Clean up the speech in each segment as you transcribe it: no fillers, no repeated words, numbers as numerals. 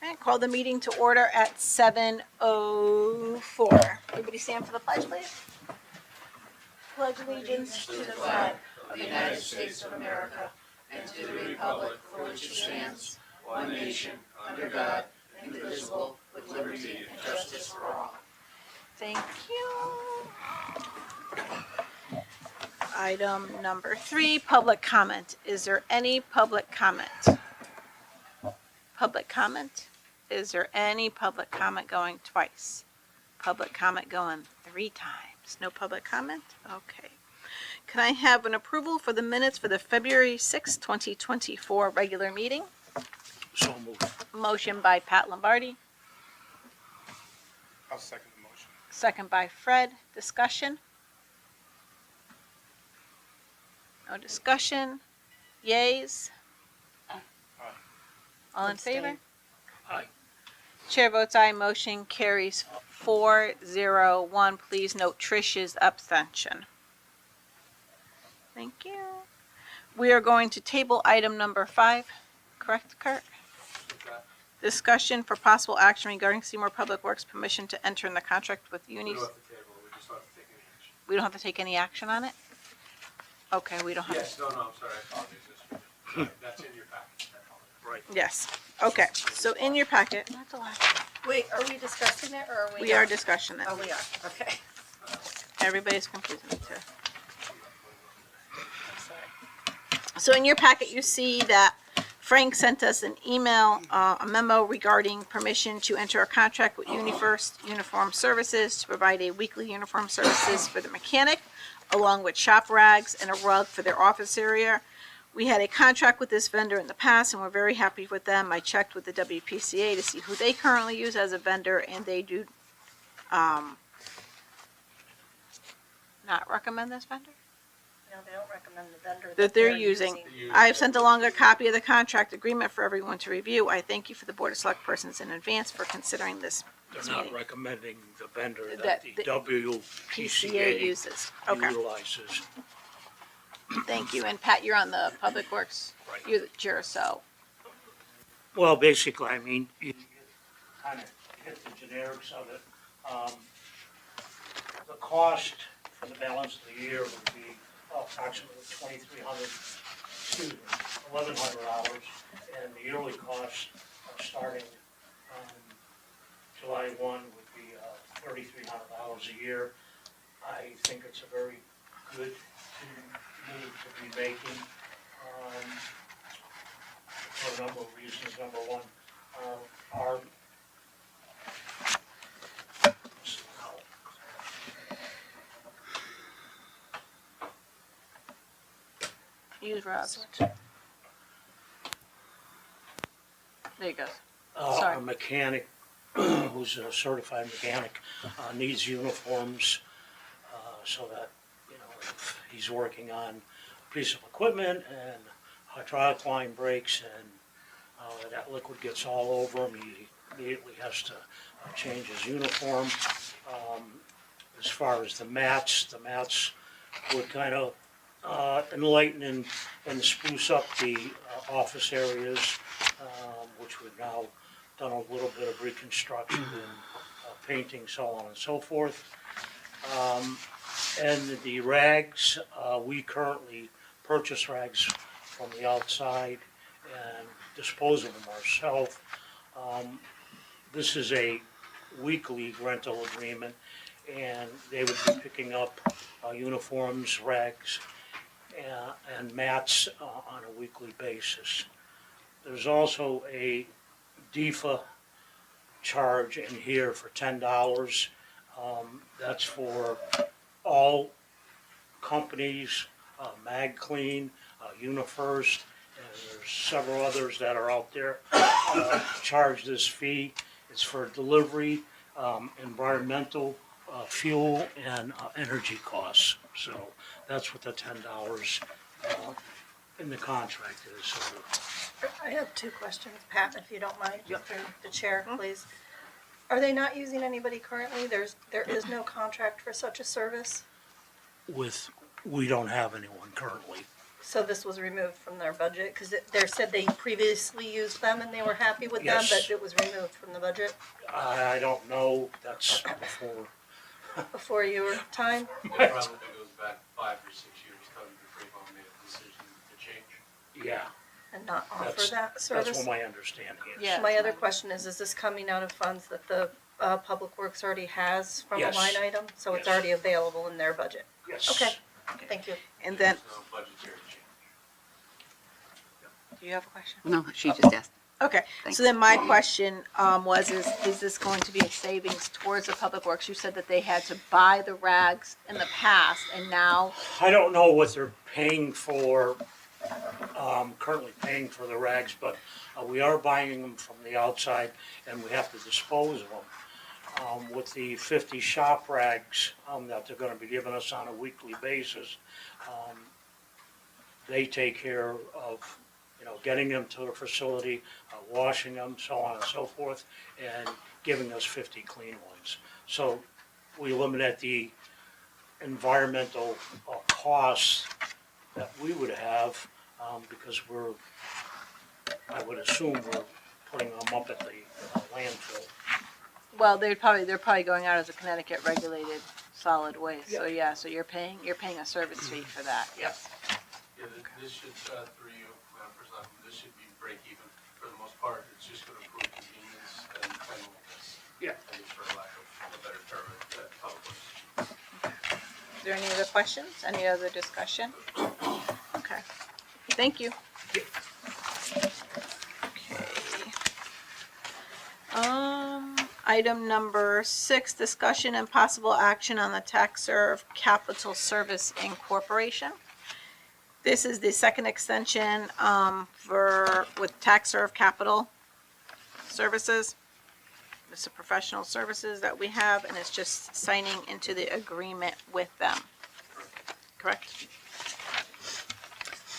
Okay, call the meeting to order at 7:04. Everybody stand for the pledge, please. Pledge allegiance to the flag of the United States of America and to the republic for which it stands, one nation, under God, indivisible, with liberty and justice for all. Thank you. Item number 3, public comment. Is there any public comment? Public comment? Is there any public comment going twice? Public comment going 3 times. No public comment? Okay. Can I have an approval for the minutes for the February 6, 2024 regular meeting? So moved. Motion by Pat Lombardi, I'll second the motion. second by Fred. Discussion? No discussion? Yays? All in favor? Aye. Chair votes aye. Motion carries 4-0-1. Please note Trish's abstention. Thank you. We are going to table item number 5. Correct, Kurt? Discussion for possible action regarding Seymour Public Works permission to enter in the contract with We Unis. don't have to table, we just don't have to take any action. We don't have to take any action on it? Okay, we don't have. Yes, no, I'm sorry, I apologize. That's in your package. Right. Yes. Okay, so in your packet, not the last one. Wait, are we discussing it or are we? We are discussing it. Oh, we are, okay. Everybody's confusing me too. I'm sorry. So in your packet, you see that Frank sent us an email, a memo regarding permission to enter a contract with UniFirst Uniform Services to provide a weekly uniform services for the mechanic, along with shop rags and a rug for their office area. We had a contract with this vendor in the past, and we're very happy with them. I checked with the WPCA to see who they currently use as a vendor, and they do not recommend this vendor No, they don't recommend the vendor. that they're using. I have sent along a copy of the contract agreement for everyone to review. I thank you for the Board of Select Persons in advance for considering this They're not meeting. recommending the vendor That that the the PCA WPCA uses. Okay, utilizes. thank you. And Pat, you're on the Public Works, Right. you're the chair, so, Well, basically, I mean, you kind of hit the generics of it. The cost for the balance of the year would be approximately $1,100, and the yearly cost starting July 1 would be $3,300 a year. I think it's a very good move to be making. For a number of reasons. Number one, our use Rob's. There you go. Sorry. a mechanic who's a certified mechanic needs uniforms so that, you know, if he's working on a piece of equipment and hydraulic line breaks and that liquid gets all over him, he immediately has to change his uniform. As far as the mats would kind of enlighten and spruce up the office areas, which we've now done a little bit of reconstruction and painting, so on and so forth. And the rags, we currently purchase rags from the outside and dispose of them ourselves. This is a weekly rental agreement, and they would be picking up uniforms, rags, and mats on a weekly basis. There's also a DEFA charge in here for $10. That's for all companies, MagClean, UniFirst, and there's several others that are out there charge this fee. It's for delivery, environmental, fuel, and energy costs. So that's what the $10 in the contract is. So I have two questions, Pat, if you don't mind, through the chair, please. Are they not using anybody currently? There is no contract for such a service? we don't have anyone currently. So this was removed from their budget, because they said they previously used them and they were happy with them, Yes. but it was removed from the budget I don't know, that's before your time? It probably goes back 5 or 6 years, probably before Yvonne made a decision to change. yeah, And not offer That's- that that's service? what my understanding is. Yeah. My other question is this coming out of funds that the Public Works already has from a Yes. line item? So it's Yes. already available in their budget? Yes. Okay. Thank you. And then, There's no budgetary change. do you have a question? No, she just asked. Okay, Thanks. so then my question, is this going to be a savings towards the Public Works? You said that they had to buy the rags in the past and now, I don't know what they're paying for, currently paying for the rags, but we are buying them from the outside and we have to dispose of them. With the 50 shop rags that they're gonna be giving us on a weekly basis, they take care of, getting them to the facility, washing them, so on and so forth, and giving us 50 clean ones. So we eliminate the environmental costs that we would have, because I would assume we're putting them up at the landfill. well, they're probably going out as a Connecticut regulated solid waste. So yeah, so you're paying a service fee for that. Yes. Yeah, this should, through you, Madam President, this should be break even for the most part. It's just gonna improve convenience and cleanliness. Yeah. I guess for lack of a better term, at Public Works. Is there any other questions? Any other discussion? Okay, thank you. Yep. Item number 6, discussion and possible action on the TaxServe Capital Service Incorporation. This is the second extension, with TaxServe Capital Services. This is professional services that we have, and it's just signing into the agreement with them. Correct?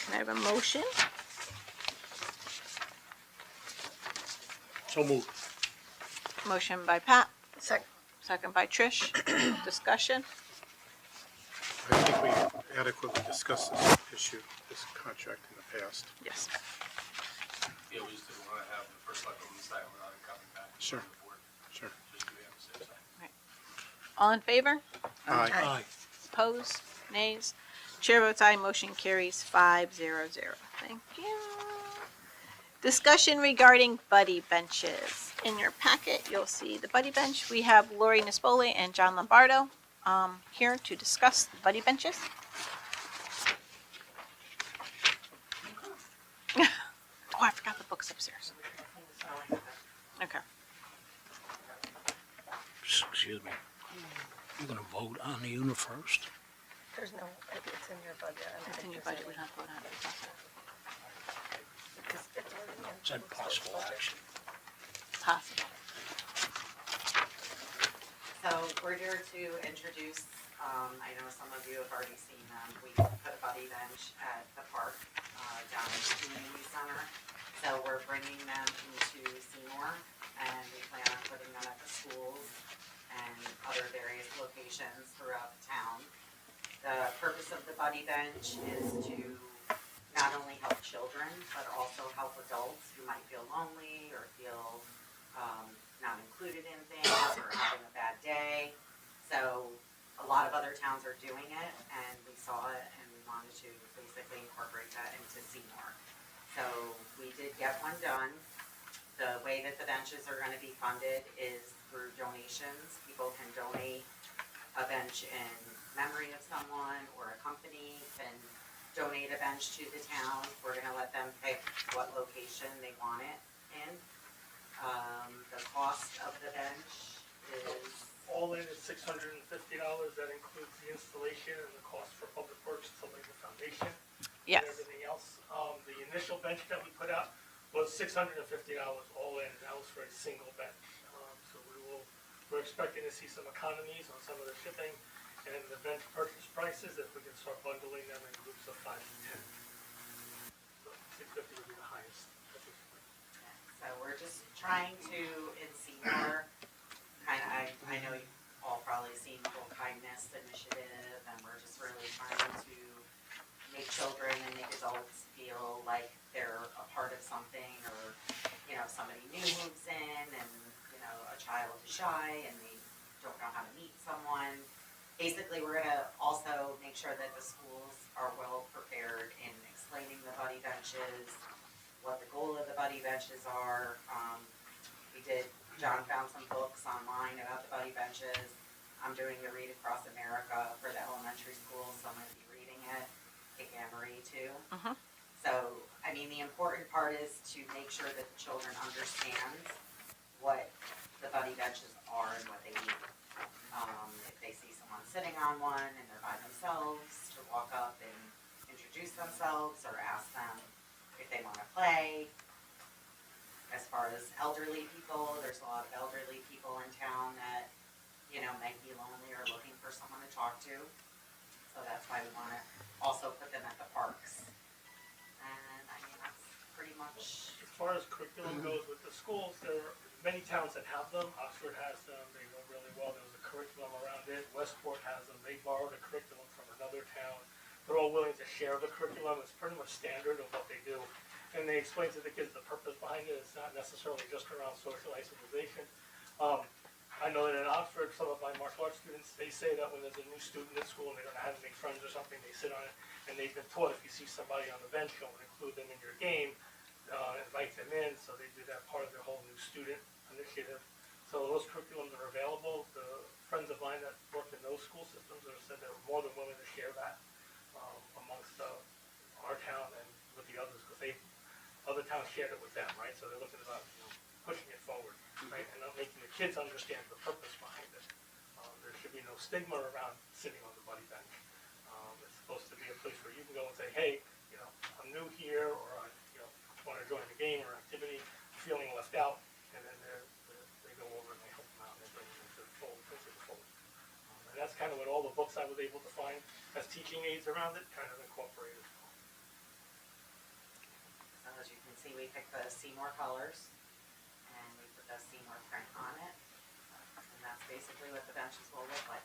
Can I have a motion? So moved. Motion by Pat, Second. second by Trish. Discussion? I think we adequately discussed this issue, this contract in the past. Yes. Yeah, we just didn't wanna have the first select on the side without it coming back. to Sure. the board, Sure. just to be on the safe side. All in favor? Aye. Aye. Opposed? Nays? Chair votes aye, motion carries 500. Thank you. Discussion regarding buddy benches. In your packet, you'll see the buddy bench. We have Lori Nispoli and John Lombardo here to discuss the buddy benches. Oh, I forgot the books upstairs. Okay. Excuse me. You're gonna vote on the unit first? There's no, it's in your budget. I don't It's in think your there's budget, we any- don't have to vote on it. it's already in Said the possible budget. action. Possible. So we're here to introduce, I know some of you have already seen them, we put a buddy bench at the park, down at the community center. So we're bringing them into Seymour, and we plan on putting them at the schools and other various locations throughout the town. The purpose of the buddy bench is to not only help children, but also help adults who might feel lonely or feel, not included in things or having a bad day. So a lot of other towns are doing it, and we saw it and we wanted to basically incorporate that into Seymour. So we did get one done. The way that the benches are gonna be funded is through donations. People can donate a bench in memory of someone, or a company can donate a bench to the town. We're gonna let them pick what location they want it in. The cost of the bench is, All in is $650. That includes the installation and the cost for Public Works to lay the foundation Yes. and everything else. The initial bench that we put out was $650 all in, and that was for a single bench. So we're expecting to see some economies on some of the shipping and the bench purchase prices if we can start bundling them in groups of 5 to 10. So 650 would be the highest at this point. so we're just trying to, in Seymour, I know you've all probably seen Full Kindness Initiative, and we're just really trying to make children and make a basically, we're gonna also make sure that the schools are well prepared in explaining the buddy benches, what the goal of the buddy benches are. John found some books online about the buddy benches. I'm doing the Read Across America for the elementary schools, so I'm gonna be reading it. Kate Anne Marie too. Mhm. So, I mean, the important part is to make sure that the children understand what the buddy benches are and what they mean. If they see someone sitting on one and they're by themselves, to walk up and introduce themselves or ask them if they wanna play. As far as elderly people, there's a lot of elderly people in town that, you know, might be lonely or looking for someone to talk to. So that's why we wanna also put them at the parks. And I mean, that's pretty much, As far as curriculum goes with the schools, there are many towns that have them. Oxford has them, they go really well. There's a curriculum around it. Westport has them. They borrowed a curriculum from another town. They're all willing to share the curriculum. It's pretty much standard of what they do. And they explain to the kids the purpose behind it. It's not necessarily just around social isolation. I know that in Oxford, some of my martial arts students, they say that when there's a new student at school and they don't know how to make friends or something, they sit on it, and they've been taught if you see somebody on the bench, don't include them in your game, invite them in, so they do that part of their whole new student initiative. So those curriculums are available. The friends of mine that work in those school systems have said they're more than willing to share that amongst our town and with the others, because other towns shared it with them, right? So they're looking about, pushing it forward, right? And not making the kids understand the purpose behind it. There should be no stigma around sitting on the buddy bench. It's supposed to be a place where you can go and say, hey, I'm new here, or I, want to join the game or activity, feeling left out, and then they go over and they help them out and they bring them into the fold. And that's kind of what all the books I was able to find as teaching aids around it kind of incorporated. so as you can see, we picked the Seymour colors and we put the Seymour print on it. And that's basically what the benches will look like.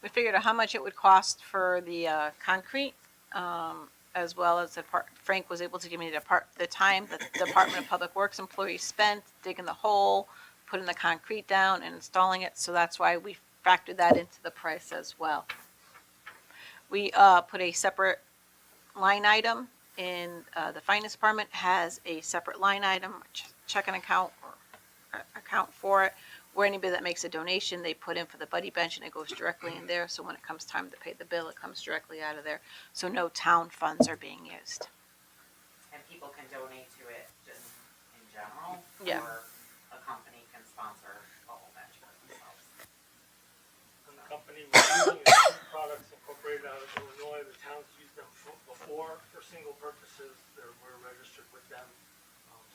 We figured out how much it would cost for the concrete, as well as Frank was able to give me the time that the Department of Public Works employees spent digging the hole, putting the concrete down and installing it, so that's why we factored that into the price as well. We put a separate line item in, the finance department has a separate line item, checking account or account for it, where anybody that makes a donation, they put in for the buddy bench and it goes directly in there. So when it comes time to pay the bill, it comes directly out of there. So no town funds are being used. And people can donate to it just in general. Yeah. Or a company can sponsor the whole bench for themselves. And the company was using the two products incorporated out of Illinois. The towns used them before for single purchases. We're registered with them.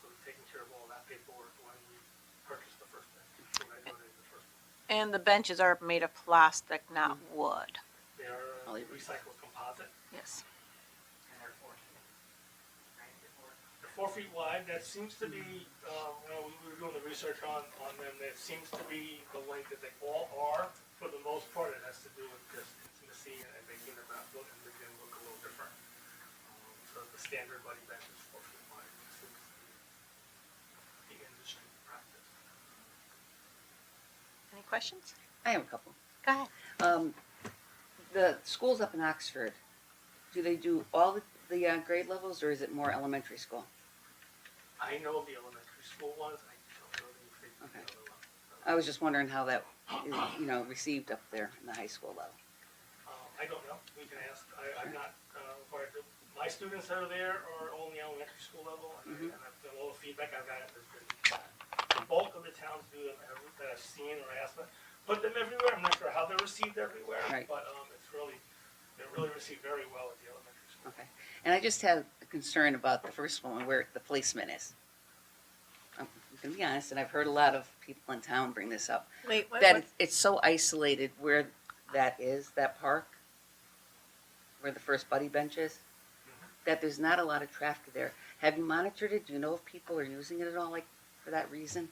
So we're taking care of all that paperwork when we purchased the first bench. When I donated the first one. And the benches are made of plastic, not wood. They are recycled composite. Yes. And they're 4 feet. Right, They're 4 feet wide. That seems to be, we were doing the research on them. That seems to be the length that they all are. For the most part, it has to do with just intimacy and making them not look and making them look a little different. So the standard buddy bench is 4 feet wide. It seems to be the industry practice. Any questions? I have a couple. Go ahead. The schools up in Oxford, do they do all the grade levels, or is it more elementary school? I know the elementary school ones. I don't know if they do the Okay. other ones. I was just wondering how that is, received up there in the high school level. I don't know. We can ask. I'm not required to. My students that are there are all in the elementary school level, and I've done all the feedback I've gotten has been the bulk of the towns do them that I've seen or asked them. Put them everywhere. I'm not sure how they're received everywhere, Right. but they're really received very well at the elementary school. Okay. And I just had a concern about the first one, where the policeman is. I'm going to be honest, and I've heard a lot of people in town bring this up, Wait, what? that it's so isolated where that is, that park, where the first buddy bench is, that there's not a lot of traffic there. Have you monitored it? Do you know if people are using it at all, like, for that reason?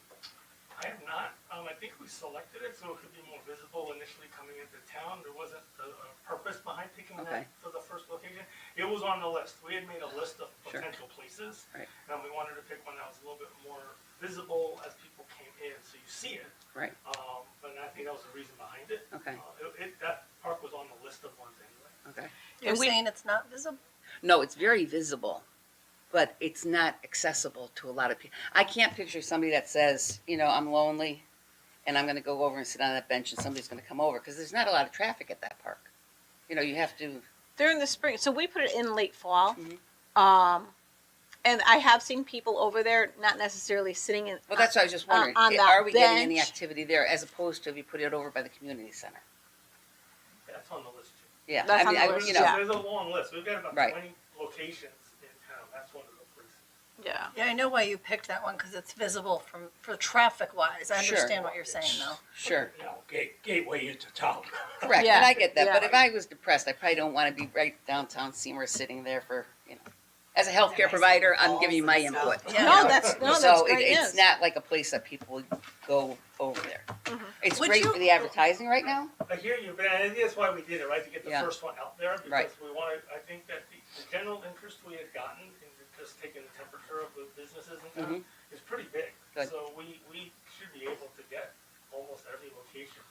I have not. I think we selected it so it could be more visible initially coming into town. There wasn't a purpose behind picking Okay. that for the first location. It was on the list. We had made a list of Sure. potential places. Right. And we wanted to pick one that was a little bit more visible as people came in, so you see it. Right, But I think that was the reason behind it. okay, That park was on the list of ones anyway. okay. You're And we- saying it's not visible? No, it's very visible, but it's not accessible to a lot of people. I can't picture somebody that says, you know, I'm lonely and I'm gonna go over and sit on that bench and somebody's gonna come over, because there's not a lot of traffic at that park. You know, you have to, During the spring, so we put it in late fall. Mhm. And I have seen people over there, not necessarily sitting in. well, that's what I was just wondering. on that Are we getting any bench. activity there as opposed to if you put it over by the community center? Yeah, it's on the list too. Yeah, That's I mean, on the list, you know, yeah. There's a long list. We've got about Right. 20 locations in town. That's one of the places. Yeah. Yeah, I know why you picked that one, because it's visible for traffic wise. I Sure. understand what you're saying though. sure, You know, gateway into town. correct, Yeah, and I get that, but yeah. if I was depressed, I probably don't wanna be right downtown Seymour sitting there for, you know. As a healthcare provider, I'm giving you my input. Yeah. you No, know? that's So great it's news. not like a place that people would go over there. It's Would great you- for the advertising right now. I hear you, but I think that's why we did it, right, to get the Yeah. first one out there, Right. because we wanted, I think that the general interest we had gotten in just taking the temperature of the businesses in town is pretty big. Good. So we should be able to get almost every location.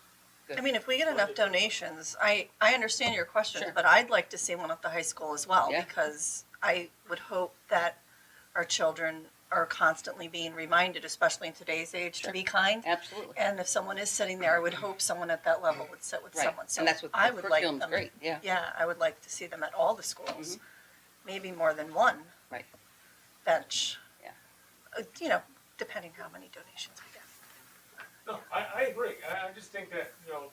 I mean, if we get enough donations, I understand your questions, Sure. but I'd like to see one at the high school as well, Yeah. because I would hope that our children are constantly being reminded, especially in today's age, to Sure. be kind. Absolutely. And if someone is sitting there, I would hope someone at that level would sit with Right, someone. So and that's what I the would like curriculum's them. great, yeah. Yeah, I would like to see them at all the schools, maybe more than one. Right. Bench. Yeah. You know, depending how many donations we get. No, I agree. I just think that, you know,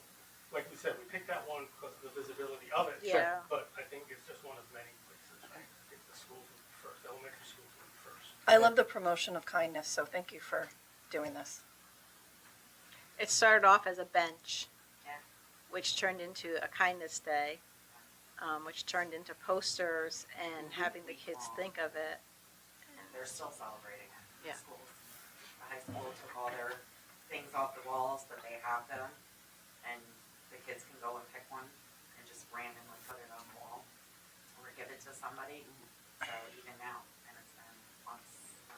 like we said, we picked that one because of the visibility of it. Yeah. But I think it's just one of many places. Right? I think the schools would be first, elementary schools would be first. I love the promotion of kindness, so thank you for doing this. It started off as a bench, Yeah. which turned into a kindness day, which turned into posters and having the kids think of it. And they're still celebrating it. Yeah. Schools. The high school took all their things off the walls, but they have them. And the kids can go and pick one and just randomly put it on the wall or give it to somebody. So even now, and it's been months, so.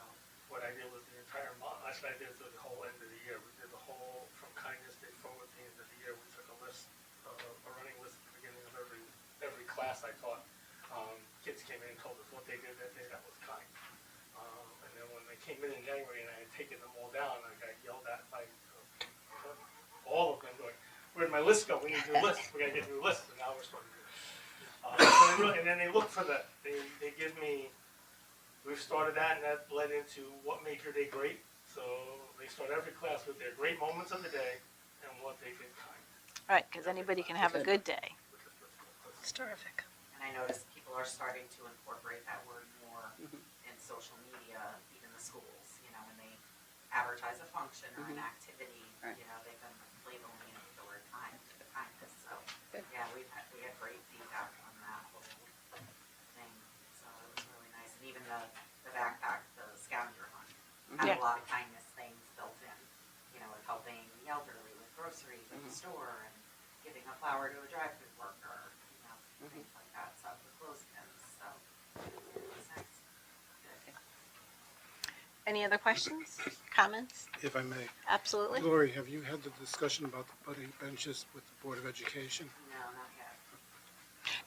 What I did was the entire month, that's what I did through the whole end of the year. We did the whole, from kindness day forward to the end of the year, we took a list, a running list at the beginning of every class I taught. Kids came in and told us what they did that day that was kind. And then when they came in January and I had taken them all down, I got yelled at by all of them going, where'd my list go? We need new lists. We gotta get new lists. And now we're starting to do it. And then they look for they give me, we've started that, and that led into what made your day great. So they start every class with their great moments of the day and what they did kind. Right, because anybody can have a good day. It's terrific. And I noticed people are starting to incorporate that word more in social media, even the schools, you know, when they advertise a function or an activity, Right. you know, they've been labeling it with the word kindness, so. Good. Yeah, we had great feedback on that whole thing, so it was really nice. And even the backpack, the scavenger hunt, had Yeah. a lot of kindness things built in, you know, with helping the elderly with groceries at the store and giving a flower to a drive-through worker, you know, things like that, so for clothespins, so it was nice. Good. Any other questions, comments? If I may. Absolutely. Lori, have you had the discussion about the buddy benches with the Board of Education? No, not yet.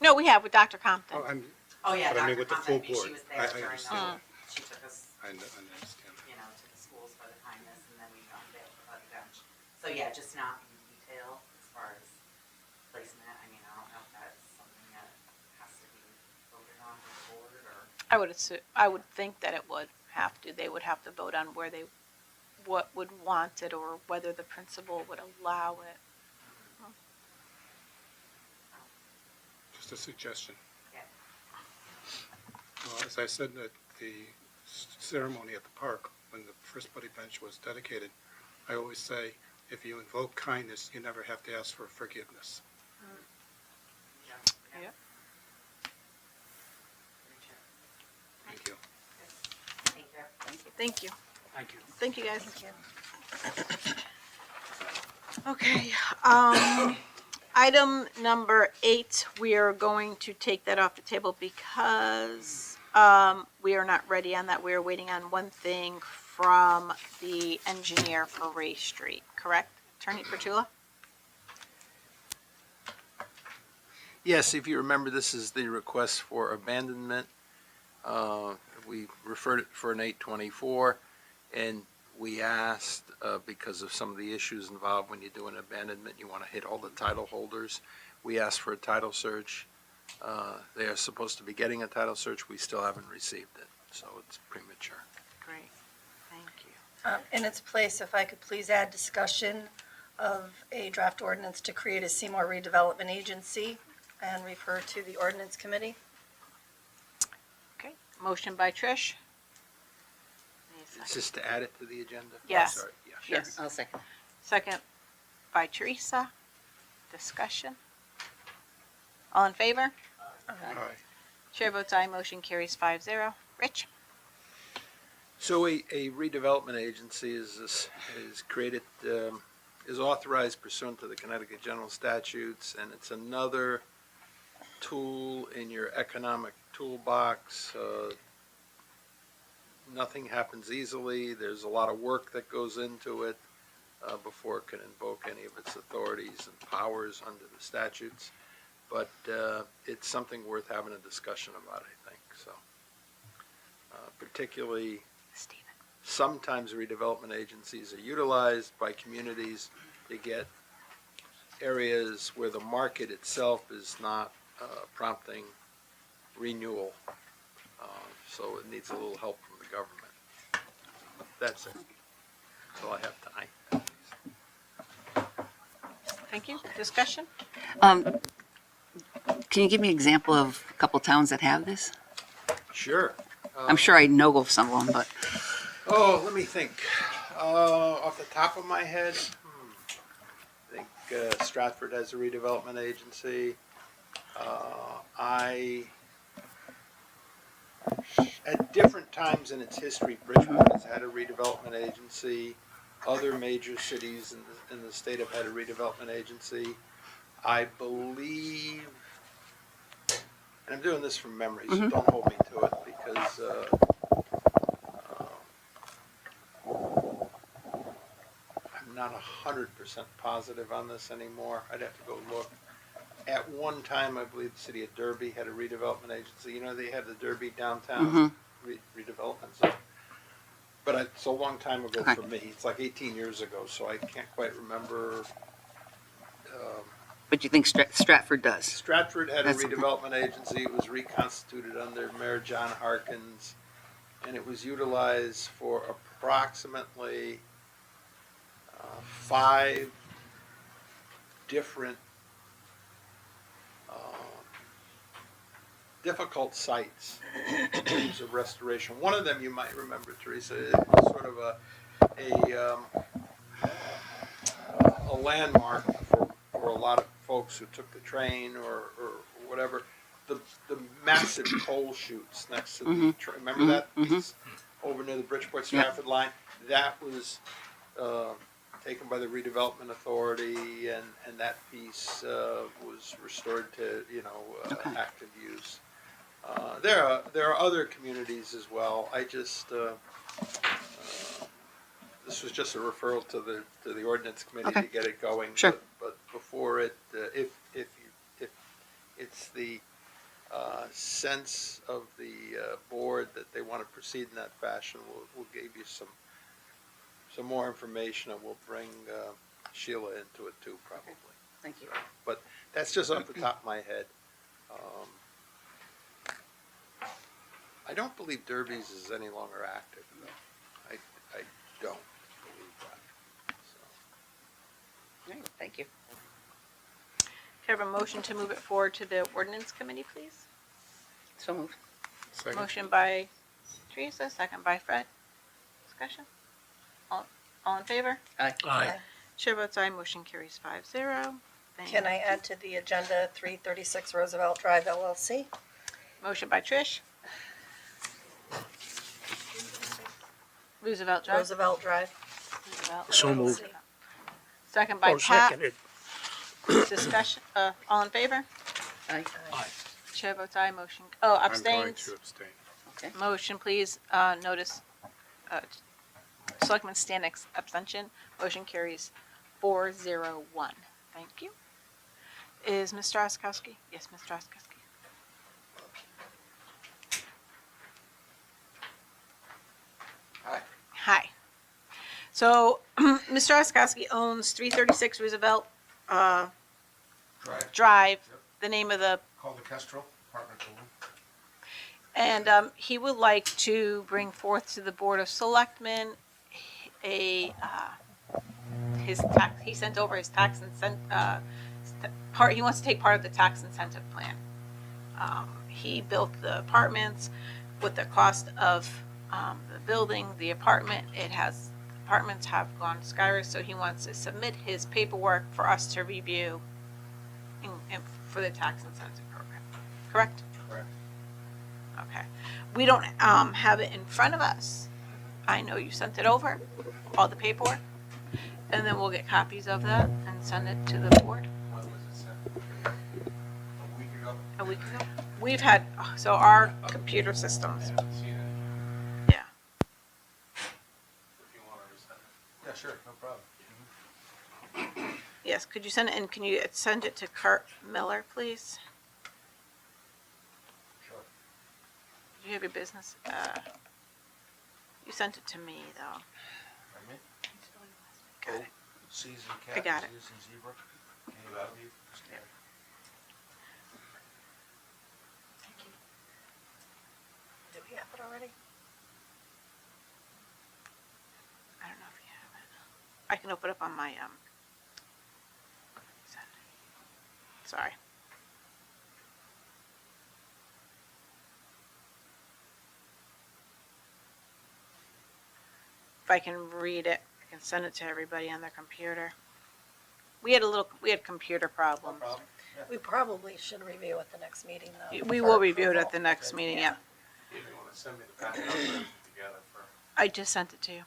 No, we have with Dr. Compton. Oh, yeah, But I mean Dr. with the Compton, full I mean, board. she was I there during the, understand. she took us, I understand. you know, to the schools for the kindness, and then we unveiled the buddy bench. So, yeah, just not in detail as far as placement, I mean, I don't know if that's something that has to be voted on with the board, or, I would think that it would have to, they would have to vote on what would want it or whether the principal would allow it. Just a suggestion. yeah. Well, as I said at the ceremony at the park, when the first buddy bench was dedicated, I always say, if you invoke kindness, you never have to ask for forgiveness. Yeah. Thank you. Thank you. Thank you. Thank you. Thank you, guys. Thank you. Okay, Item number 8, we are going to take that off the table because we are not ready on that. We are waiting on one thing from the engineer for Ray Street, correct? Attorney Petula? Yes, if you remember, this is the request for abandonment. We referred it for an 824, and we asked, because of some of the issues involved when you do an abandonment, you want to hit all the title holders. We asked for a title search. They are supposed to be getting a title search. We still haven't received it, so it's premature. Great, thank you. In its place, if I could please add discussion of a draft ordinance to create a Seymour redevelopment agency and refer to the ordinance committee. Okay, motion by Trish. Need a Is second. this to add it to the agenda? Yes. Sorry, yeah. Sure, Yes. I'll second. Second by Teresa. Discussion. All in favor? Aye. Chair votes aye, motion carries 5-0. Rich? So a redevelopment agency is created, is authorized pursuant to the Connecticut General Statutes, and it's another tool in your economic toolbox. Nothing happens easily. There's a lot of work that goes into it before it can invoke any of its authorities and powers under the statutes. But it's something worth having a discussion about, I think, so. Particularly, Stephen. sometimes redevelopment agencies are utilized by communities to get areas where the market itself is not prompting renewal. So it needs a little help from the government. That's it. That's all I have tonight. Thank you. Discussion? Can you give me an example of a couple towns that have this? Sure. I'm sure I know of some of them, but Oh, let me think. Off the top of my head, I think Stratford has a redevelopment agency. At different times in its history, Bridgeport has had a redevelopment agency. Other major cities in the state have had a redevelopment agency. I believe, and I'm doing this from memory, so don't hold me to it, because I'm not 100% positive on this anymore. I'd have to go look. At one time, I believe the city of Derby had a redevelopment agency. You know, they had the Derby downtown redevelopment zone. But it's a long time ago Okay. for me. It's like 18 years ago, so I can't quite remember. but you think Stratford does? Stratford had a That's something. redevelopment agency. It was reconstituted under Mayor John Harkins, and it was utilized for approximately 5 different difficult sites in terms of restoration. One of them you might remember, Teresa, it was sort of a landmark for a lot of folks who took the train or whatever. The massive coal chutes next to the train. Remember that piece over near the Bridgeport Stratford line? That was taken by the redevelopment authority, and that piece was restored to active use. There are other communities as well. I just this was just a referral to the ordinance committee to get it going. Sure. But before it, if it's the sense of the board that they want to proceed in that fashion, we'll give you some more information, and we'll bring Sheila into it too, probably. Thank you. But that's just off the top of my head. I don't believe Derby's is any longer active, though. I don't believe that. So. All right, thank you. Can I have a motion to move it forward to the ordinance committee, please? So moved. Second. Motion by Teresa, second by Fred. Discussion? All in favor? Aye. Aye. Chair votes aye, motion carries 5-0. Thank Can I you. add to the agenda 336 Roosevelt Drive LLC? Motion by Trish. Roosevelt Drive. Roosevelt Drive. Roosevelt. So moved. Second by Oh, Pat. seconded. Discussion, all in favor? Aye. Chair votes aye, motion, I'm going abstains. to abstain. Okay. Motion, please, notice, Selectman Stanek's abstention. Motion carries 401. Thank you. Is Mr. Oskowski? Yes, Mr. Oskowski. Hi. Hi. So, Mr. Oskowski owns 336 Roosevelt Drive, the name of the, Called the Kestrel apartment building. and he would like to bring forth to the Board of Selectmen a, his tax, he sent over his tax part, he wants to take part of the tax incentive plan. He built the apartments with the cost of the building, the apartment, apartments have gone skyward, so he wants to submit his paperwork for us to review for the tax incentive program, correct? Correct. Okay. We don't have it in front of us. I know you sent it over, all the paperwork, and then we'll get copies of that and send it to the board When was it sent? A week ago? a week ago. We've had, so our computer systems, I haven't seen it. yeah. If you want to resend it. Yeah, sure, no problem. Yes, could you send it, and can you send it to Kurt Miller, please? Sure. Do you have your business? You sent it to me, though. Pardon me? Got it. Season I cat, got it. season zebra. Yeah. Did we have it already? I don't know if you have it. I can open it up on my, sorry. If I can read it, I can send it to everybody on their computer. We had computer No problems. problem. We probably should review at the next meeting, though. We for will review it at approval. the next meeting, yeah. If you want to send me the packet, I'll put it together for. I just sent it to you.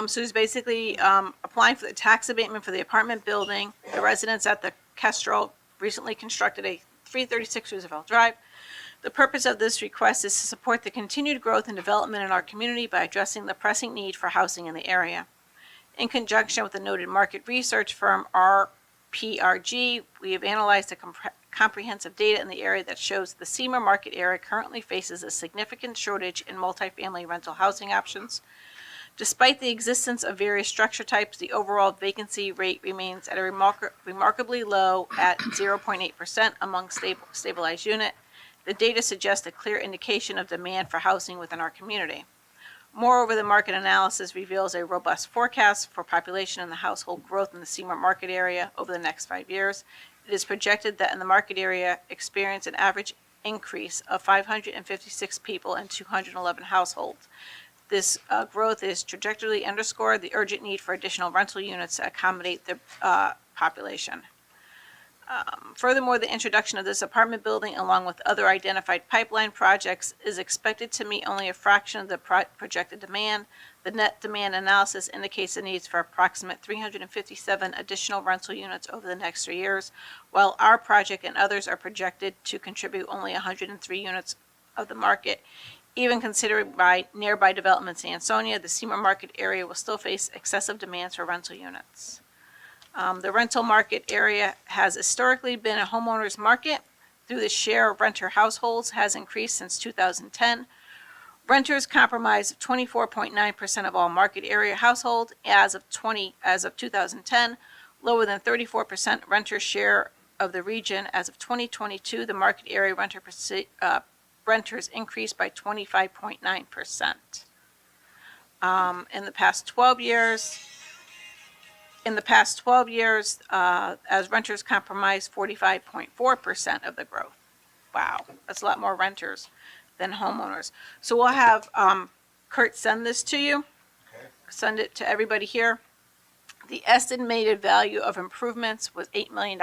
So it's basically, applying for the tax abatement for the apartment building. The residents at the Kestrel recently constructed a 336 Roosevelt Drive. The purpose of this request is to support the continued growth and development in our community by addressing the pressing need for housing in the area. In conjunction with the noted market research firm RPRG, we have analyzed the comprehensive data in the area that shows the Seymour market area currently faces a significant shortage in multifamily rental housing options. Despite the existence of various structure types, the overall vacancy rate remains at a remarkably low at 0.8% among stabilized unit. The data suggests a clear indication of demand for housing within our community. Moreover, the market analysis reveals a robust forecast for population and the household growth in the Seymour market area over the next 5 years. It is projected that in the market area experience an average increase of 556 people and 211 households. This growth is trajectorily underscored the urgent need for additional rental units to accommodate the population. Furthermore, the introduction of this apartment building, along with other identified pipeline projects, is expected to meet only a fraction of the projected demand. The net demand analysis indicates the needs for approximate 357 additional rental units over the next 3 years, while our project and others are projected to contribute only 103 units of the market. Even considered by nearby developments in Ansonia, the Seymour market area will still face excessive demands for rental units. The rental market area has historically been a homeowner's market. Through the share of renter households has increased since 2010. Renters comprise 24.9% of all market area households as of 2010, lower than 34% renter share of the region. As of 2022, the market area renters increased by 25.9%. In the past 12 years, as renters comprise 45.4% of the growth. Wow, that's a lot more renters than homeowners. So we'll have Kurt send this to you. Okay. Send it to everybody here. The estimated value of improvements was $8 million.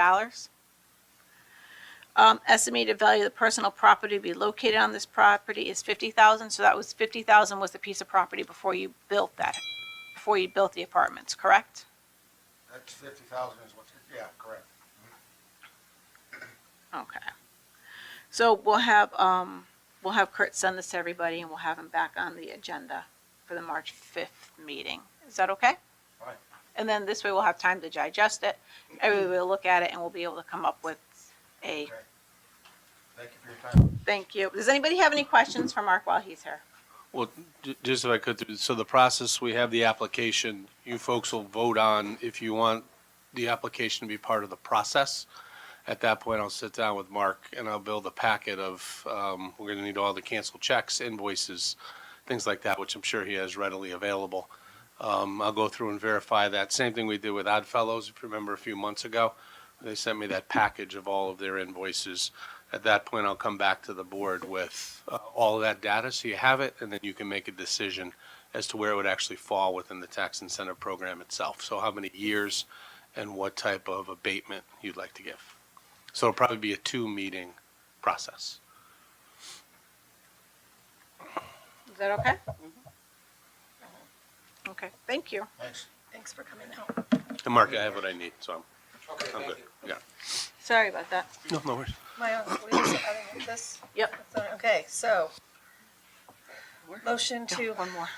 Estimated value of the personal property to be located on this property is $50,000. So that was $50,000 was the piece of property before you built the apartments, correct? That's 50,000 is what's Yeah, correct. Okay. So we'll have Kurt send this to everybody and we'll have him back on the agenda for the March 5th meeting. Is that okay? Fine. And then this way we'll have time to digest it. Everybody will look at it and we'll be able to come up with a, Okay. Thank you for your time. thank you. Does anybody have any questions for Mark while he's here? Well, just if I could, so the process, we have the application, you folks will vote on if you want the application to be part of the process. At that point, I'll sit down with Mark and I'll build a packet of, we're gonna need all the canceled checks, invoices, things like that, which I'm sure he has readily available. I'll go through and verify that. Same thing we did with Oddfellows, if you remember a few months ago. They sent me that package of all of their invoices. At that point, I'll come back to the board with all of that data, so you have it, and then you can make a decision as to where it would actually fall within the tax incentive program itself. So how many years and what type of abatement you'd like to give. So it'll probably be a 2-meeting process. Is that okay? Okay, thank you. Thanks. Thanks for coming out. And Mark, I have what I need, so Okay, I'm thank good. you. Yeah. Sorry about that. No worries. My, what is it, adding this? Yep. Okay, so, motion No, to, one more.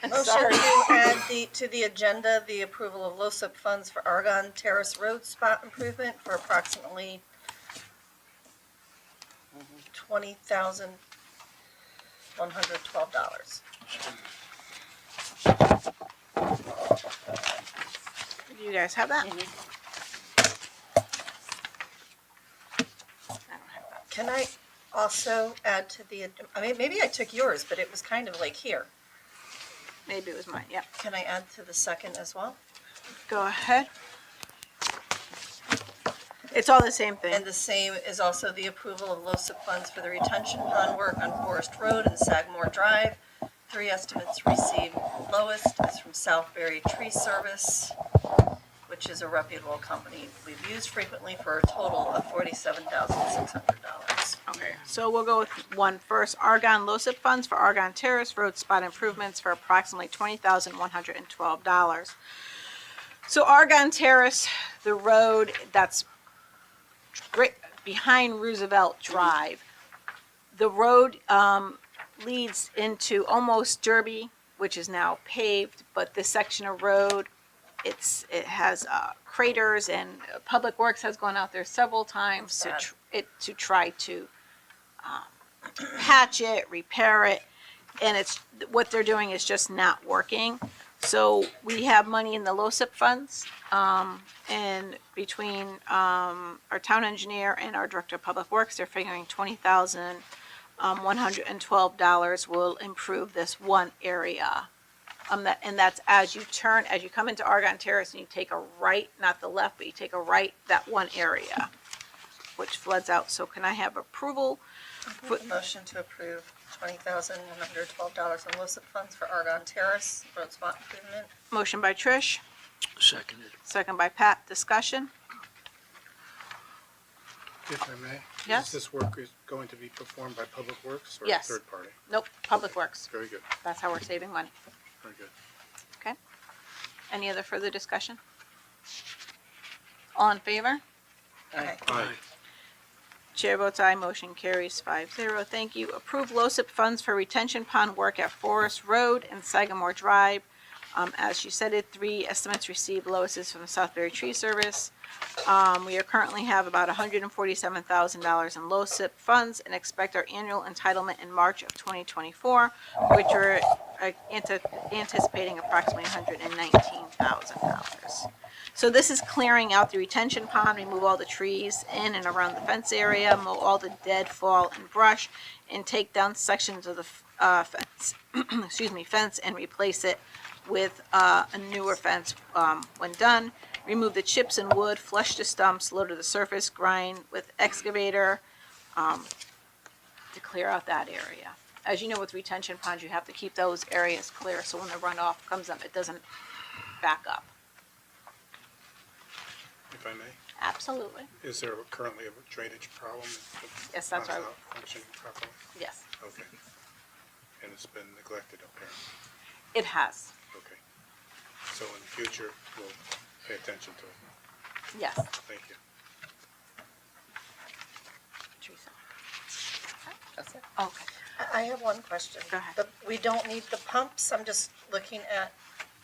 motion Sorry. to add to the agenda, the approval of LoSiP funds for Argonne Terrace Road spot improvement for approximately $20,112. Do you guys have that? Can I also add to the, I mean, maybe I took yours, but it was kind of like here. Maybe it was mine, yep. Can I add to the second as well? Go ahead. It's all the same thing. And the same is also the approval of LoSiP funds for the retention pond work on Forest Road and Sagamore Drive. 3 estimates received. Lowest is from Southbury Tree Service, which is a reputable company we've used frequently, for a total of $47,600. Okay, so we'll go with one first. Argonne LoSiP funds for Argonne Terrace Road spot improvements for approximately $20,112. So Argonne Terrace, the road that's right behind Roosevelt Drive, the road leads into almost Derby, which is now paved, but this section of road, it has craters, and Public Works has gone out there several times to try to patch it, repair it, and it's, what they're doing is just not working. So we have money in the LoSiP funds, and between our town engineer and our director of public works, they're figuring $20,112 will improve this one area. And that's as you come into Argonne Terrace and you take a right, not the left, but you take a right, that one area, which floods out. So can I have approval? A motion to approve $20,112 in LoSiP funds for Argonne Terrace road spot improvement. Motion by Trish, Seconded. second by Pat. Discussion? If I may? Yes. Is this work is going to be performed by Public Works or a Yes. third party? Nope, Public Works. Very good, That's how we're saving money. very good. Okay. Any other further discussion? All in favor? Okay. Aye. Chair votes aye, motion carries 5-0. Thank you. Approve LoSiP funds for retention pond work at Forest Road and Sagamore Drive. As you said it, 3 estimates received. Lowest is from Southbury Tree Service. We currently have about $147,000 in LoSiP funds and expect our annual entitlement in March of 2024, which we're anticipating approximately $119,000. So this is clearing out the retention pond, remove all the trees in and around the fence area, mow all the dead fall and brush, and take down sections of the fence, fence, and replace it with a newer fence when done. Remove the chips and wood, flush the stumps, low to the surface, grind with excavator to clear out that area. As you know, with retention ponds, you have to keep those areas clear, so when the runoff comes up, it doesn't back up. If I may, Absolutely. is there currently a drainage problem? Yes, that's right. Not functioning properly? Yes, Okay. And it's been neglected apparently? it has. Okay. So in the future, we'll pay attention to it. Yes. Thank you. Teresa. That's it. Okay. I have one question. Go ahead. We don't need the pumps, I'm just looking at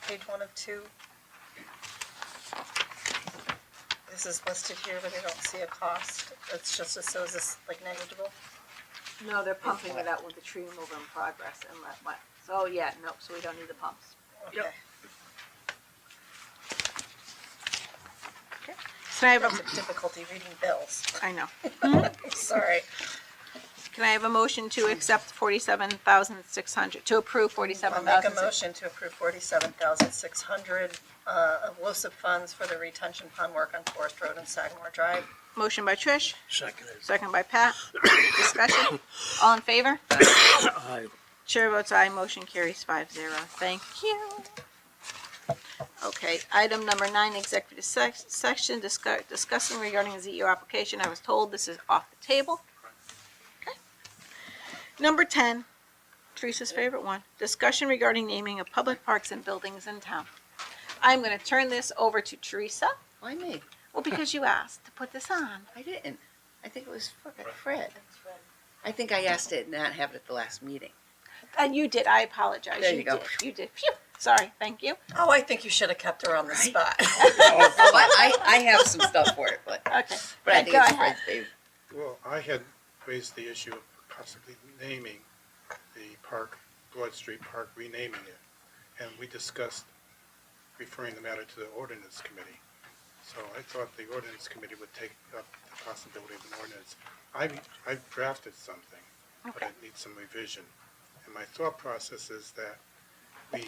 page 1 of 2. This is listed here, but I don't see a cost. It's just, so is this like negligible? No, they're pumping it out with the tree removal in progress and what? So, yeah, no, so we don't need the pumps. Okay. So I have That's a, a difficulty reading bills. I know. Sorry. Can I have a motion to accept 47,600, to approve I'll make 47,000? a motion to approve 47,600 of LoSiP funds for the retention pond work on Forest Road and Sagamore Drive. Motion by Trish, Seconded. second by Pat. Discussion? All in favor? Aye. Chair votes aye, motion carries 5-0. Thank you. Okay, item number 9, executive section, discussing regarding a ZEO application. I was told this is off the table. Okay. Number 10, Teresa's favorite one, discussion regarding naming of public parks and buildings in town. I'm gonna turn this over to Teresa. Why me? Well, because you asked to put this on. I didn't. I think it was Fred. I think I asked it and not have it at the last meeting. And you did, I apologize. There you go. You did. Phew, sorry, thank you. Oh, I think you should have kept her on the spot. Oh, I have some stuff for it, but Okay, I think go it's ahead. Fred's favorite. Well, I had raised the issue of possibly naming the park, Broad Street Park, renaming it. And we discussed referring the matter to the ordinance committee. So I thought the ordinance committee would take up the possibility of an ordinance. I've drafted something, but Okay. it needs some revision. And my thought process is that we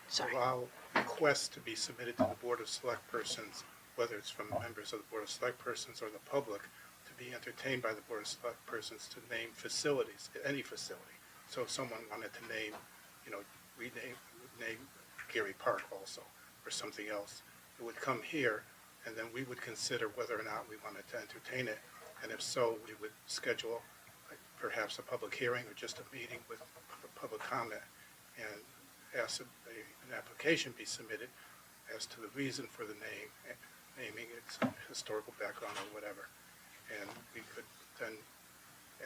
Sorry. allow requests to be submitted to the Board of Select Persons, whether it's from members of the Board of Select Persons or the public, to be entertained by the Board of Select Persons to name facilities, any facility. So if someone wanted to name, name Gary Park also, or something else, it would come here, and then we would consider whether or not we wanted to entertain it. And if so, we would schedule perhaps a public hearing or just a meeting with public comment and ask that an application be submitted as to the reason for the naming its historical background or whatever. And we could then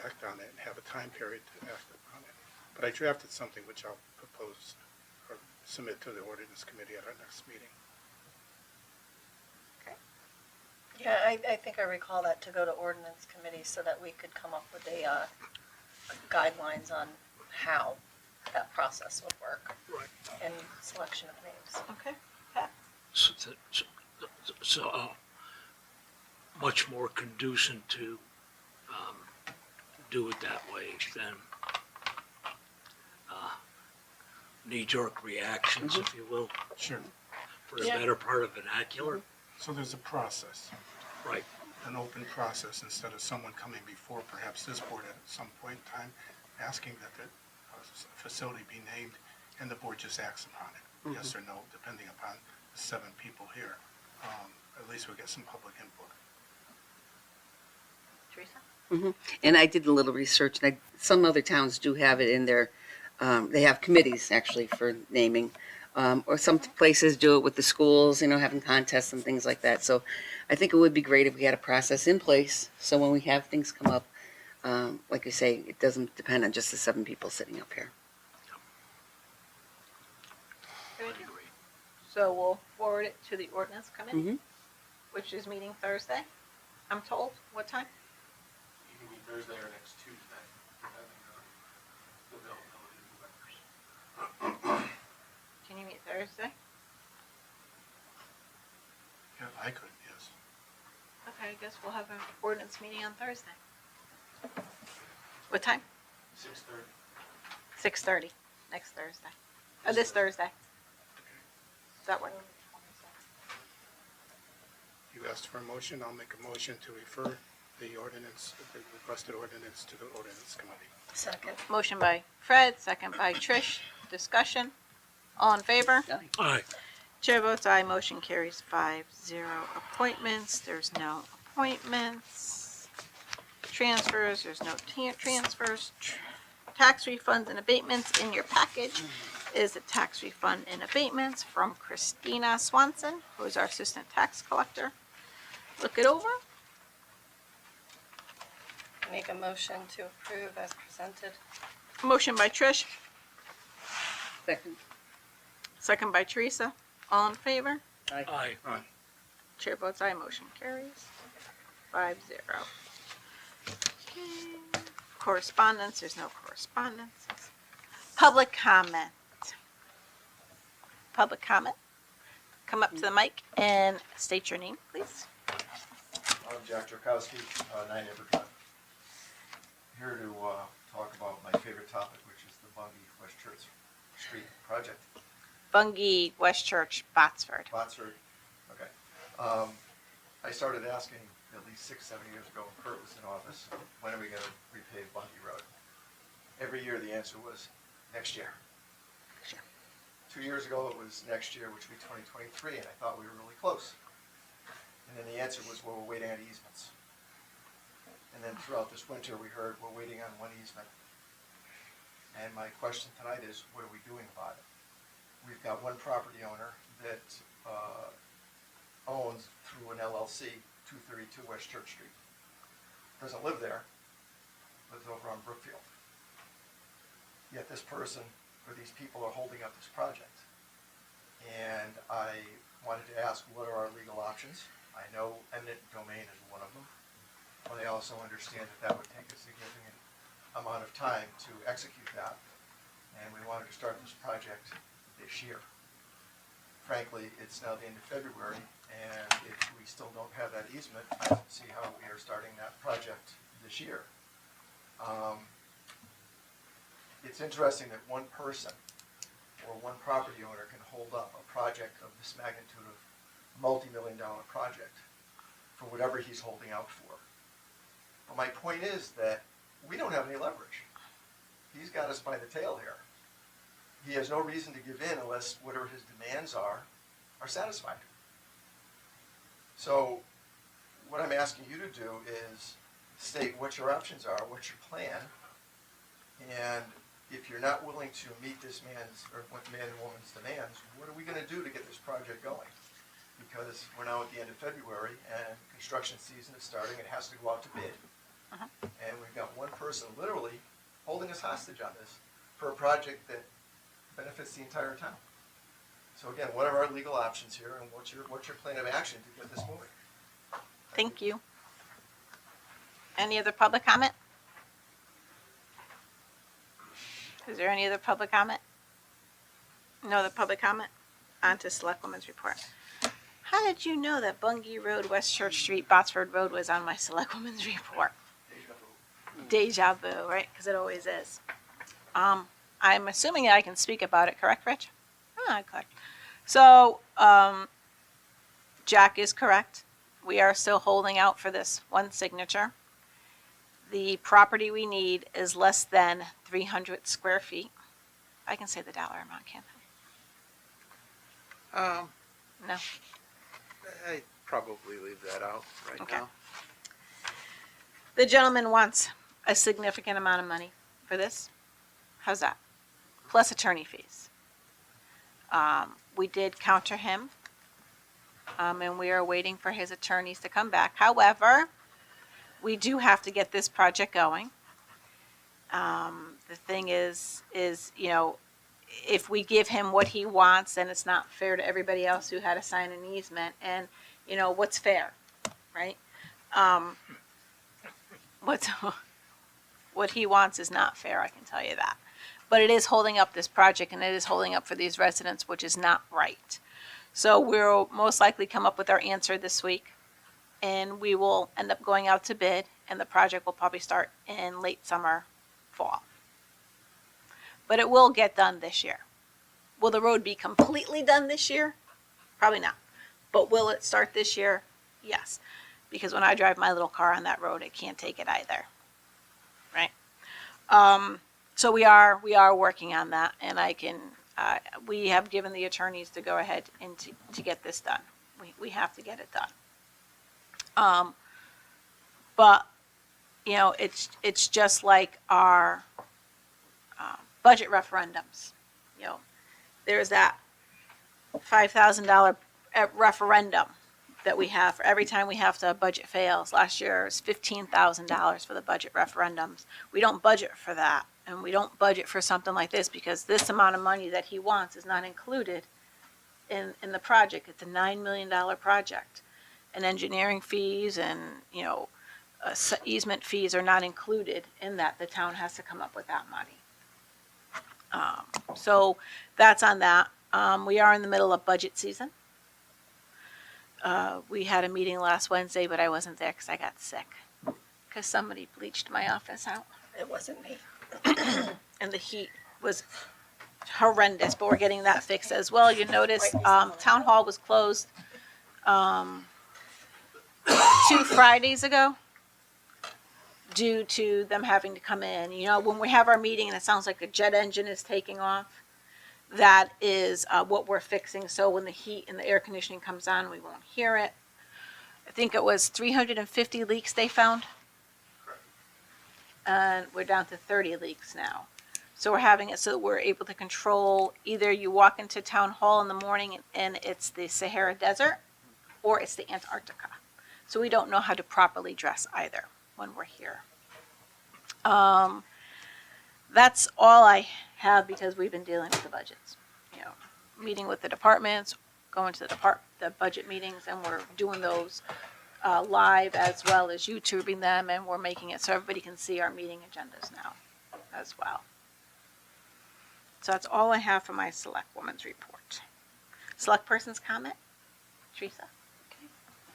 act on it and have a time period to act upon it. But I drafted something which I'll propose or submit to the ordinance committee at our next meeting. Yeah, I think I recall that to go to ordinance committee so that we could come up with a guidelines on how that process would work. Right. And selection of names. Okay. So, much more conducive to do it that way than knee-jerk reactions, if you will, Sure. for the Yeah. better part of vernacular. So there's a process, Right. an open process, instead of someone coming before perhaps this board at some point in time, asking that the facility be named, and the board just acts upon it, yes or no, depending upon the 7 people here. At least we'll get some public input. Teresa? And I did a little research, and some other towns do have it in their, they have committees actually for naming. Or some places do it with the schools, having contests and things like that. So I think it would be great if we had a process in place, so when we have things come up, like you say, it doesn't depend on just the 7 people sitting up here. I agree. So we'll forward it to the ordinance committee, Mhm. which is meeting Thursday, I'm told. What time? You can meet Thursday or next Tuesday, depending on the availability of the members. Can you meet Thursday? Yeah, I could, yes. Okay, I guess we'll have an ordinance meeting on Thursday. What time? 6:30. 6:30, next Thursday. This Thursday. Does that work? You asked for a motion, I'll make a motion to refer the ordinance, the requested ordinance to the ordinance committee. Second. Motion by Fred, second by Trish. Discussion? All in favor? Aye. Chair votes aye, motion carries 5-0. Appointments, there's no appointments. Transfers, there's no transfers. Tax refunds and abatements, in your package is a tax refund and abatements from Christina Swanson, who is our assistant tax collector. look it over. Make a motion to approve as presented. Motion by Trish, Second. second by Teresa. All in favor? Aye. Chair votes aye, motion carries 5-0. Okay. Correspondence, there's no correspondence. Public comment. Public comment. Come up to the mic and state your name, please. I'm Jack Jarkowski, 9 Evergreen. Here to talk about my favorite topic, which is the Bungie West Church Street project. Bungie, West Church, Botsford. Botsford. Okay. I started asking at least 6-7 years ago when Kurt was in office, when are we going to repave Bungie Road? Every year the answer was next year. Sure. 2 years ago it was next year, which would be 2023, and I thought we were really close. And then the answer was, well, we're waiting on easements. And then throughout this winter, we heard we're waiting on one easement. And my question tonight is, what are we doing about it? We've got one property owner that owns through an LLC 232 West Church Street. Doesn't live there, lives over on Brookfield. Yet this person, or these people, are holding up this project. And I wanted to ask, what are our legal options? I know eminent domain is one of them. But I also understand that that would take a significant amount of time to execute that, and we wanted to start this project this year. Frankly, it's now the end of February, and if we still don't have that easement, I don't see how we are starting that project this year. It's interesting that one person or one property owner can hold up a project of this magnitude of multi-million-dollar project for whatever he's holding out for. But my point is that we don't have any leverage. He's got us by the tail here. He has no reason to give in unless whatever his demands are satisfied. So what I'm asking you to do is state what your options are, what's your plan, and if you're not willing to meet this man's, or what man and woman's demands, what are we going to do to get this project going? Because we're now at the end of February and construction season is starting, it has to go out to bid. And we've got one person literally holding us hostage on this for a project that benefits the entire town. So again, what are our legal options here, and what's your plan of action to get this moving? Thank you. Any other public comment? Is there any other public comment? No other public comment? On to Selectwoman's report. How did you know that Bungie Road, West Church Street, Botsford Road was on my Selectwoman's report? Deja vu, right? Because it always is. I'm assuming that I can speak about it, correct, Rich? Ah, correct. So, Jack is correct. We are still holding out for this one signature. The property we need is less than 300 square feet. I can say the dollar amount, can't I? No. I'd probably leave that out right Okay. now. The gentleman wants a significant amount of money for this. How's that? Plus attorney fees. We did counter him, and we are waiting for his attorneys to come back. However, we do have to get this project going. The thing is, you know, if we give him what he wants, then it's not fair to everybody else who had to sign an easement. And, you know, what's fair, right? What he wants is not fair, I can tell you that. But it is holding up this project, and it is holding up for these residents, which is not right. So we'll most likely come up with our answer this week, and we will end up going out to bid, and the project will probably start in late summer, fall. But it will get done this year. Will the road be completely done this year? Probably not. But will it start this year? Yes. Because when I drive my little car on that road, it can't take it either. Right? So we are working on that, and we have given the attorneys to go ahead and to get this done. We have to get it done. But, you know, it's just like our budget referendums. You know, there's that $5,000 referendum that we have for every time we have to budget fails. Last year was $15,000 for the budget referendums. We don't budget for that, and we don't budget for something like this because this amount of money that he wants is not included in the project. It's a $9 million project. And engineering fees and, easement fees are not included in that. The town has to come up with that money. So that's on that. We are in the middle of budget season. We had a meeting last Wednesday, but I wasn't there because I got sick. Because somebody bleached my office out. It wasn't me. And the heat was horrendous, but we're getting that fixed as well. You notice, town hall was closed, 2 Fridays ago due to them having to come in. When we have our meeting and it sounds like the jet engine is taking off, that is what we're fixing. So when the heat and the air conditioning comes on, we won't hear it. I think it was 350 leaks they found. And we're down to 30 leaks now. So we're having it so that we're able to control, either you walk into town hall in the morning and it's the Sahara Desert or it's the Antarctica. So we don't know how to properly dress either when we're here. That's all I have because we've been dealing with the budgets. Meeting with the departments, going to the budget meetings, and we're doing those live as well as YouTubing them, and we're making it so everybody can see our meeting agendas now as well. So that's all I have for my select woman's report. Select person's comment? Teresa?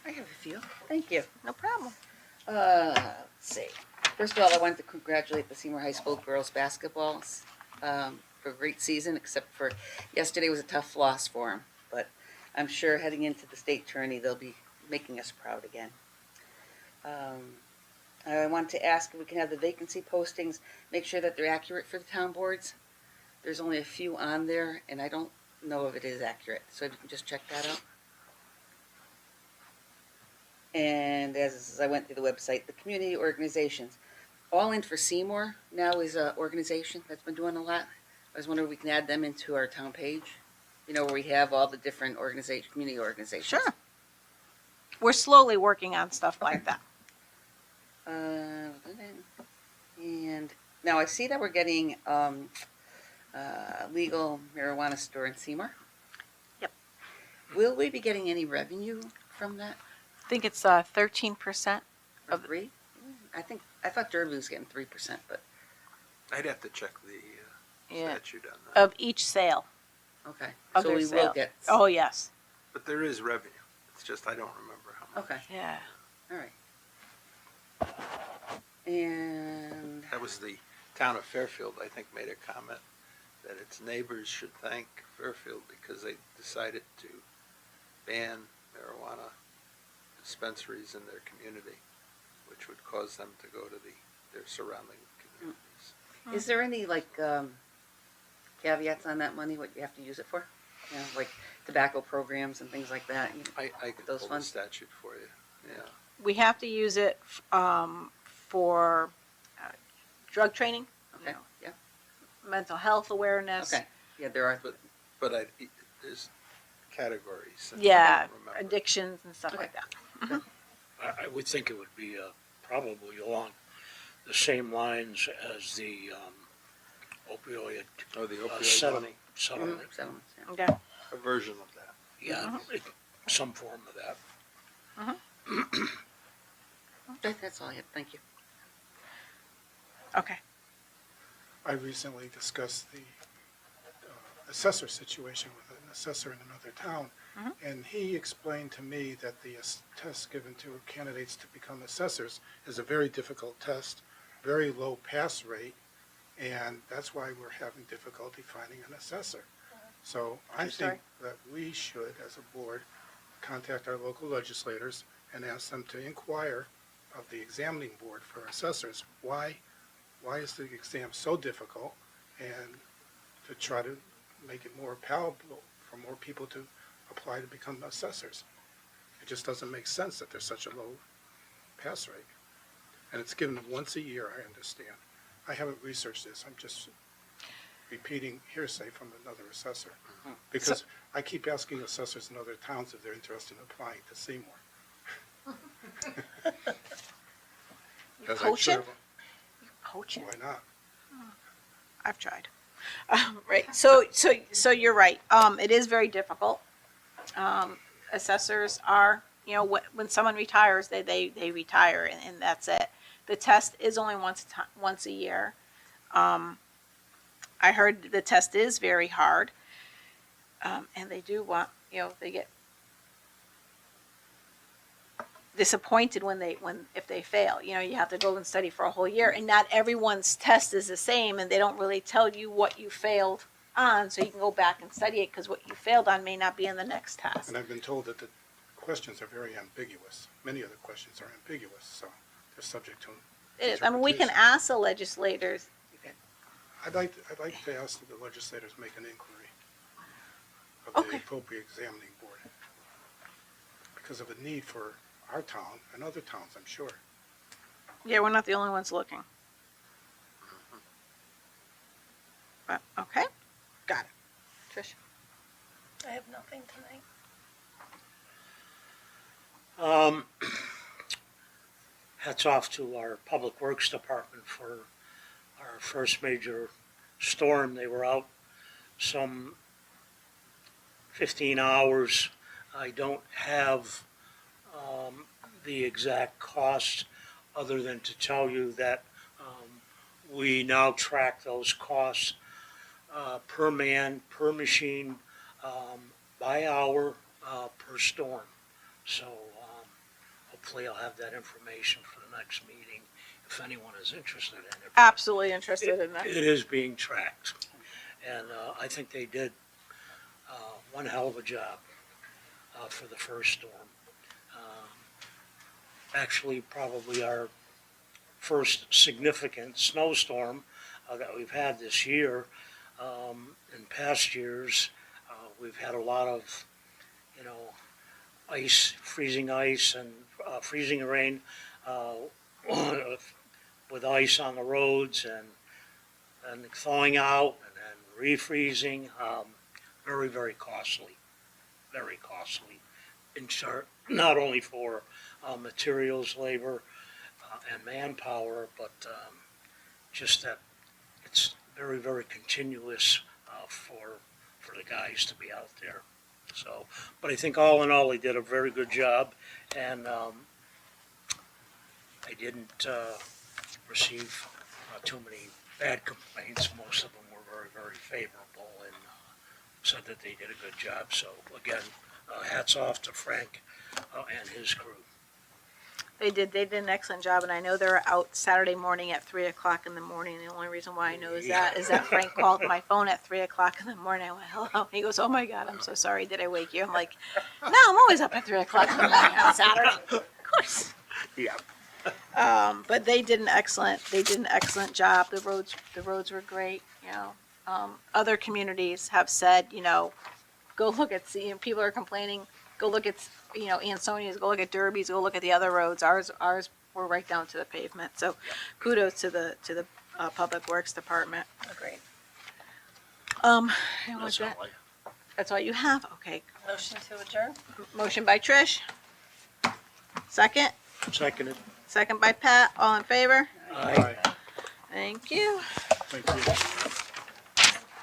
I have a few. Thank you. No problem. Let's see. First of all, I wanted to congratulate the Seymour High School girls basketball for a great season, except for yesterday was a tough loss for them. But I'm sure heading into the state tourney, they'll be making us proud again. I want to ask if we can have the vacancy postings, make sure that they're accurate for the town boards. There's only a few on there, and I don't know if it is accurate, so if you can just check that out. And as I went through the website, the community organizations, All In for Seymour now is an organization that's been doing a lot. I was wondering if we can add them into our town page, where we have all the different community organizations. Sure. We're slowly working on stuff like that. And now I see that we're getting legal marijuana store in Seymour. Yep. Will we be getting any revenue from that? I think it's 13%. Or 3? I thought Derby was getting 3%, but I'd have to check the Yeah. statute on that. Of each sale. okay. Of So their we sale. will get. Oh, yes. But there is revenue. It's just I don't remember how much. Okay. Yeah. All right. And That was the town of Fairfield, I think, made a comment that its neighbors should thank Fairfield because they decided to ban marijuana dispensaries in their community, which would cause them to go to their surrounding communities. is there any caveats on that money? What you have to use it for? Like tobacco programs and things like that. I could Those pull the funds? statute for you, yeah. We have to use it for drug training, Okay. Yeah. mental health awareness. Okay. Yeah, there are. But there's categories. and I Yeah, don't remember. addictions and stuff Okay. like that. I would think it would be probably along the same lines as the opioid Oh, the opioid settlement. money, Settlement. Settlements, yeah. Okay. a version of that. Yeah, some form of that. That's all I have. Thank you. Okay. I recently discussed the assessor situation with an assessor in another town, and he explained to me that the test given to candidates to become assessors is a very difficult test, very low pass rate, and that's why we're having difficulty finding an assessor. So I True story. think that we should, as a board, contact our local legislators and ask them to inquire of the examining board for assessors, why is the exam so difficult, and to try to make it more palatable for more people to apply to become assessors. It just doesn't make sense that there's such a low pass rate. And it's given once a year, I understand. I haven't researched this, I'm just repeating hearsay from another assessor. Because I keep asking assessors in other towns if they're interested in applying to Seymour. As I Coaching? serve, Coaching? why not? I've tried. Right, so you're right. It is very difficult. Assessors are, you know, when someone retires, they retire and that's it. The test is only once a year. I heard the test is very hard. And they do want, you know, they get disappointed if they fail. You know, you have to go and study for a whole year, and not everyone's test is the same, and they don't really tell you what you failed on, so you can go back and study it, because what you failed on may not be in the next test. And I've been told that the questions are very ambiguous. Many of the questions are ambiguous, so they're subject to. It is. I mean, we can ask the legislators. I'd like to ask that the legislators make an inquiry of the Okay. appropriate examining board because of a need for our town and other towns, I'm sure. Yeah, we're not the only ones looking. But, okay, got it. Trish? I have nothing tonight. Hats off to our Public Works Department for our first major storm. They were out some 15 hours. I don't have the exact cost other than to tell you that we now track those costs per man, per machine, by hour, per storm. So hopefully I'll have that information for the next meeting if anyone is interested in it. Absolutely interested in that. It is being tracked, and I think they did one hell of a job for the first storm. Actually, probably our first significant snowstorm that we've had this year. In past years, we've had a lot of, you know, freezing ice and freezing rain with ice on the roads and thawing out and then refreezing. Very, very costly. Very costly. Not only for materials, labor, and manpower, but just that it's very, very continuous for the guys to be out there. So, but I think all in all, they did a very good job, and I didn't receive too many bad complaints. Most of them were very, very favorable and said that they did a good job. So again, hats off to Frank and his crew. They did an excellent job, and I know they're out Saturday morning at 3:00 in the morning. The only reason why I know is that Frank called my phone at 3:00 in the morning. I went, hello. He goes, oh my God, I'm so sorry. Did I wake you? I'm like, no, I'm always up at 3:00 in the morning on Saturday. Of course. Yeah. But they did an excellent job. The roads were great, you know. Other communities have said, you know, go look at, people are complaining, go look at, you know, Ansonia's, go look at Derby's, go look at the other roads. Ours were right down to the pavement. So kudos to the Public Works Department. Agreed. And with That's all that, I that's all you have? Okay. Motion to adjourn? Motion by Trish. Second? seconded. Second by Pat. All in favor? Aye. Thank you. Thank you.